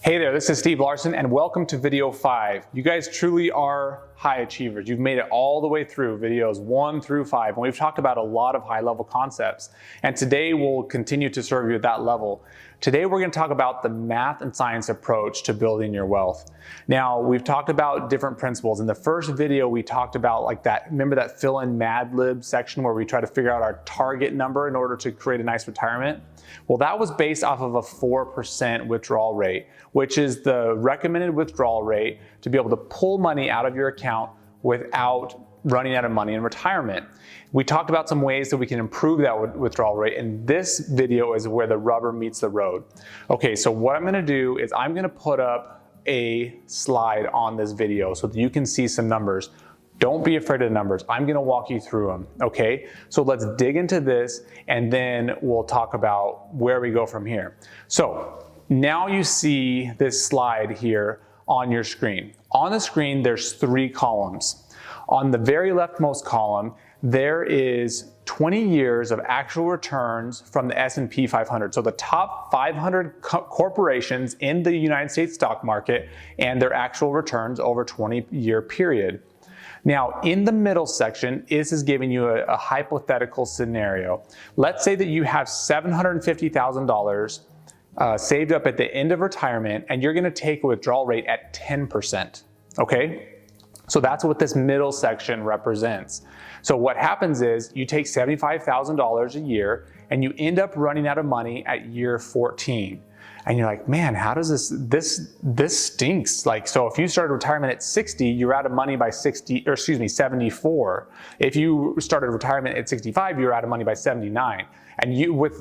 Hey there, this is Steve Larsen and welcome to video 5. You guys truly are high achievers. You've made it all the way through videos 1 through 5, and we've talked about a lot of high level concepts. And today we'll continue to serve you at that level. Today we're going to talk about the math and science approach to building your wealth. Now, we've talked about different principles. In the first video, we talked about like that, remember that fill in Mad Lib section where we try to figure out our target number in order to create a nice retirement? Well, that was based off of a 4% withdrawal rate, which is the recommended withdrawal rate to be able to pull money out of your account without running out of money in retirement. We talked about some ways that we can improve that withdrawal rate, and this video is where the rubber meets the road. Okay, so what I'm gonna do is I'm gonna put up a slide on this video so that you can see some numbers. Don't be afraid of the numbers. I'm gonna walk you through them, okay? So let's dig into this and then we'll talk about where we go from here. So now you see this slide here on your screen. On the screen, there's 3 columns. On the very leftmost column, there is 20 years of actual returns from the S&P 500. So the top 500 corporations in the United States stock market and their actual returns over a 20-year period. Now, in the middle section, this is giving you a hypothetical scenario. Let's say that you have $750,000 saved up at the end of retirement, and you're gonna take a withdrawal rate at 10%, okay? So that's what this middle section represents. So what happens is you take $75,000 a year and you end up running out of money at year 14. And you're like, man, how does this stinks. Like, so if you started retirement at 60, you're out of money by 74. If you started retirement at 65, you're out of money by 79. And you, with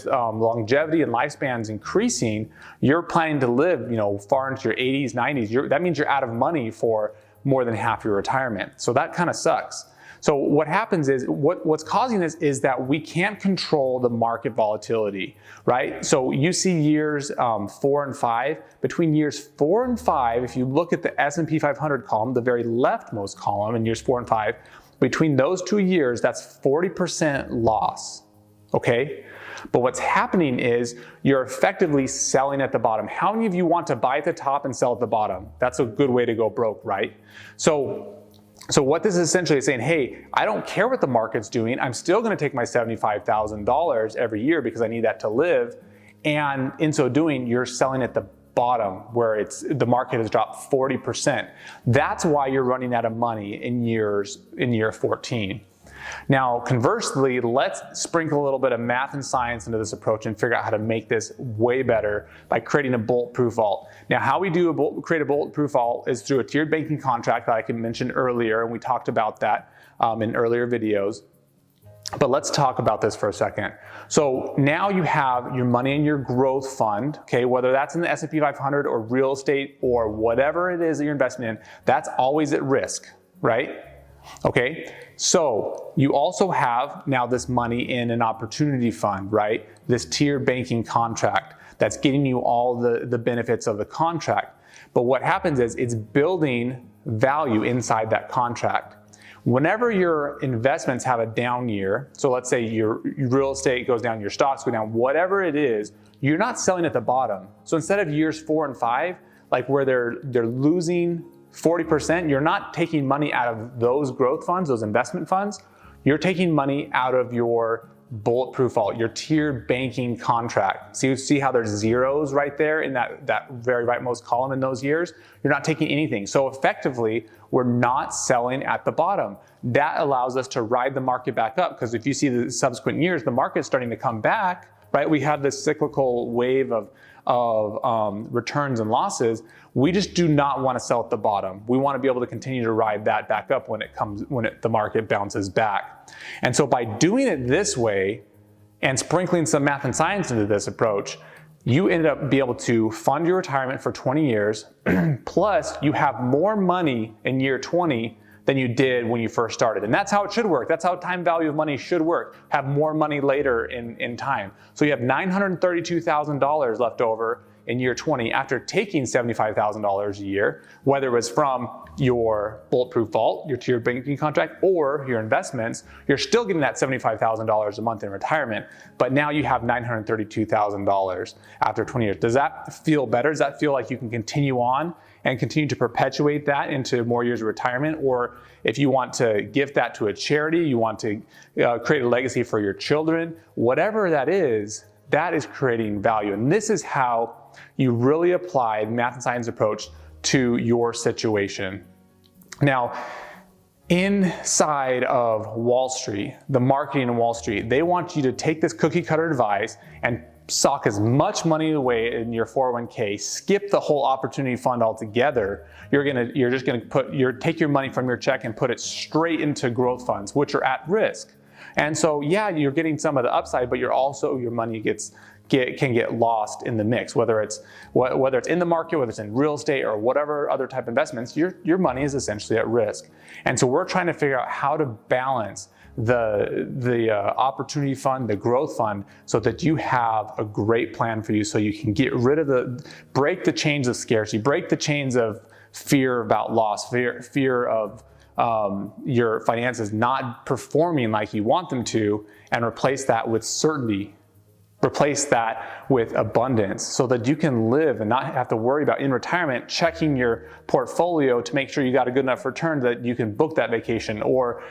longevity and lifespans increasing, you're planning to live, far into your 80s, 90s. That means you're out of money for more than half your retirement. So that kind of sucks. So what happens is, what's causing this is that we can't control the market volatility, right? So you see years 4 and 5. Between years 4 and 5, if you look at the S&P 500 column, the very leftmost column in years 4 and 5, between those 2 years, that's 40% loss, okay? But what's happening is you're effectively selling at the bottom. How many of you want to buy at the top and sell at the bottom? That's a good way to go broke, right? So what this is essentially saying, hey, I don't care what the market's doing. I'm still going to take my $75,000 every year because I need that to live. And in so doing, you're selling at the bottom where the market has dropped 40%. That's why you're running out of money in year 14. Now, conversely, let's sprinkle a little bit of math and science into this approach and figure out how to make this way better by creating a bulletproof vault. Now, how we create a bulletproof vault is through a tiered banking contract that I mentioned earlier, and we talked about that in earlier videos. But let's talk about this for a second. So now you have your money in your growth fund, okay, whether that's in the S&P 500 or real estate or whatever it is that you're investing in, that's always at risk, right? Okay, so you also have now this money in an opportunity fund, right? This tiered banking contract that's getting you all the benefits of the contract. But what happens is it's building value inside that contract. Whenever your investments have a down year, so let's say your real estate goes down, your stocks go down, whatever it is, you're not selling at the bottom. So instead of years 4 and 5, like where they're losing 40%, you're not taking money out of those growth funds, those investment funds. You're taking money out of your bulletproof vault, your tiered banking contract. So you see how there's zeros right there in that very rightmost column in those years? You're not taking anything. So effectively, we're not selling at the bottom. That allows us to ride the market back up, because if you see the subsequent years, the market's starting to come back, right? We have this cyclical wave of returns and losses. We just do not want to sell at the bottom. We want to be able to continue to ride that back up when the market bounces back. And so by doing it this way and sprinkling some math and science into this approach, you end up being able to fund your retirement for 20 years, plus you have more money in year 20 than you did when you first started. And that's how it should work. That's how time value of money should work. Have more money later in time. So you have $932,000 left over in year 20 after taking $75,000 a year, whether it was from your bulletproof vault, your tiered banking contract, or your investments, you're still getting that $75,000 a month in retirement, but now you have $932,000 after 20 years. Does that feel better? Does that feel like you can continue on and continue to perpetuate that into more years of retirement? Or if you want to gift that to a charity, you want to create a legacy for your children, whatever that is creating value. And this is how you really apply the math and science approach to your situation. Now, inside of Wall Street, the marketing in Wall Street, they want you to take this cookie cutter advice and sock as much money away in your 401k, skip the whole opportunity fund altogether. You're just gonna take your money from your check and put it straight into growth funds, which are at risk. And so, yeah, you're getting some of the upside, but your money can get lost in the mix, whether it's in the market, whether it's in real estate or whatever other type of investments, your money is essentially at risk. And so we're trying to figure out how to balance the opportunity fund, the growth fund, so that you have a great plan for you, so you can get rid of break the chains of scarcity, break the chains of fear about loss, fear of your finances not performing like you want them to, and replace that with certainty. Replace that with abundance, so that you can live and not have to worry about in retirement checking your portfolio to make sure you got a good enough return that you can book that vacation or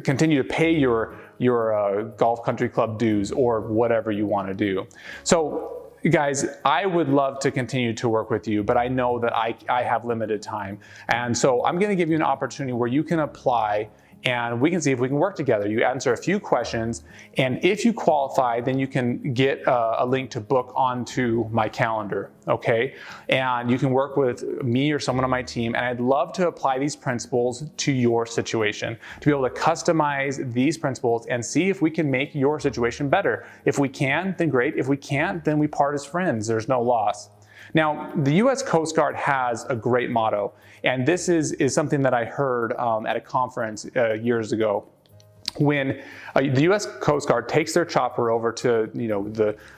continue to pay your golf country club dues or whatever you want to do. So guys, I would love to continue to work with you, but I know that I have limited time. And so I'm going to give you an opportunity where you can apply and we can see if we can work together. You answer a few questions, and if you qualify, then you can get a link to book onto my calendar, okay? And you can work with me or someone on my team, and I'd love to apply these principles to your situation, to be able to customize these principles and see if we can make your situation better. If we can, then great. If we can't, then we part as friends. There's no loss. Now, the U.S. Coast Guard has a great motto, and this is something that I heard at a conference years ago. When the U.S. Coast Guard takes their chopper over to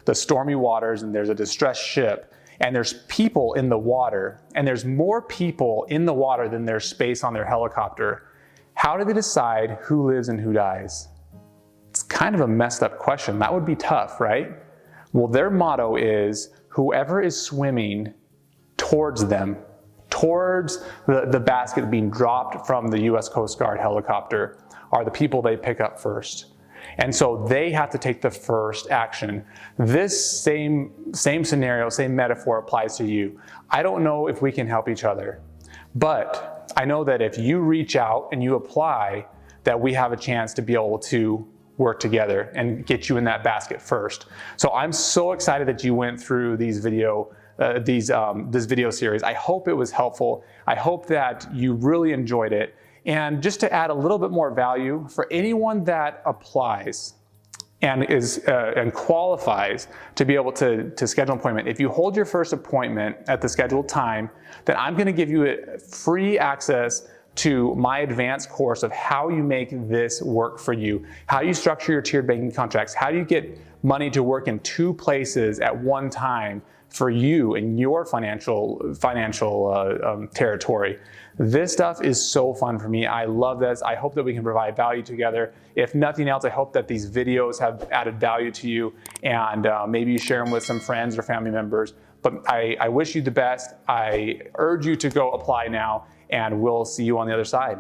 the stormy waters, and there's a distressed ship, and there's people in the water, and there's more people in the water than there's space on their helicopter, how do they decide who lives and who dies? It's kind of a messed up question. That would be tough, right? Well, their motto is, whoever is swimming towards them, towards the basket being dropped from the U.S. Coast Guard helicopter, are the people they pick up first. And so they have to take the first action. This same scenario, same metaphor applies to you. I don't know if we can help each other, but I know that if you reach out and you apply, that we have a chance to be able to work together and get you in that basket first. So I'm so excited that you went through this video series. I hope it was helpful. I hope that you really enjoyed it. And just to add a little bit more value, for anyone that applies and qualifies to be able to schedule an appointment, if you hold your first appointment at the scheduled time, then I'm going to give you free access to my advanced course of how you make this work for you, how you structure your tiered banking contracts, how do you get money to work in two places at one time for you in your financial territory. This stuff is so fun for me. I love this. I hope that we can provide value together. If nothing else, I hope that these videos have added value to you, and maybe you share them with some friends or family members. But I wish you the best. I urge you to go apply now, and we'll see you on the other side.